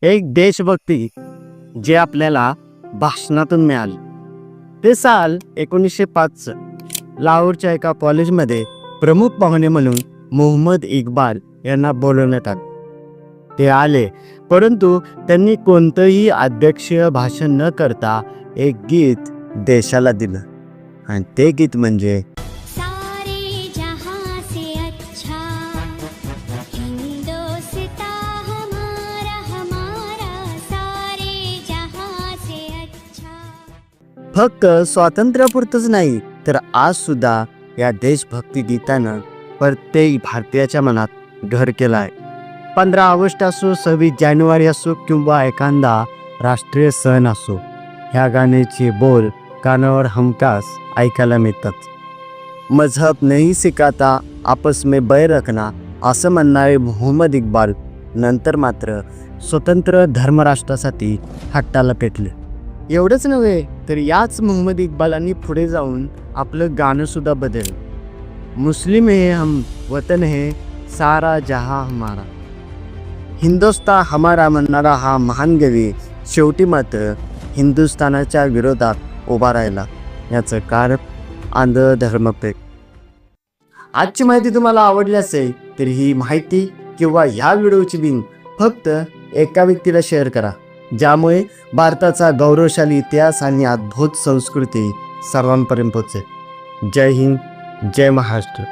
एक देशभक्ती जे आपल्याला भाषणातून मिळाली ते साल 1905चं. लाहोरच्या एका कॉलेजमध्ये प्रमुख पाहुणे म्हणून मोहम्मद इक्बाल यांना बोलवण्यात आले. ते आले, परंतु त्यांनी कोणतंही अध्यक्षीय भाषण न करता एक गीत देशाला दिलं, आणि ते गीत म्हणजे सारे जहां से अच्छा हिंदुस्तान हमारा हमारा सारे जहां से अच्छा. फक्त स्वातंत्र्यापुरतंच नाही तर आज सुद्धा या देशभक्ती गीतानं प्रत्येक भारतीयाच्या मनात घर केलं आहे. 15 ऑगस्ट असो, 26 जानेवारी असो किंवा एखादा राष्ट्रीय सण असो, ह्या गाण्याचे बोल कानावर हमखास ऐकायला मिळतात. मजहब नहीं सिखाता आपस में बैर रखना असं म्हणणारे मोहम्मद इक्बाल नंतर मात्र स्वतंत्र धर्मराष्ट्रासाठी हट्टाला पेटले. एवढंच नव्हे तर याच मोहम्मद इक्बालांनी पुढे जाऊन आपलं गाणंसुद्धा बदललं. मुस्लिम है हम, वतन है सारा जहां हमारा. हिंदुस्तान हमारा म्हणणारा हा महान कवी शेवटी मात्र हिंदुस्थानाच्या विरोधात उभा राहिला. याचं कारण आंध्र धर्मपेक. आजची माहिती तुम्हाला आवडली असेल तर ही माहिती किंवा ह्या व्हिडिओची लिंक फक्त एका व्यक्तीला शेअर करा, ज्यामुळे भारताचा गौरवशाली इतिहास आणि अद्भुत संस्कृती सर्वांपर्यंत पोहोचेल. जय हिंद, जय महाराष्ट्र.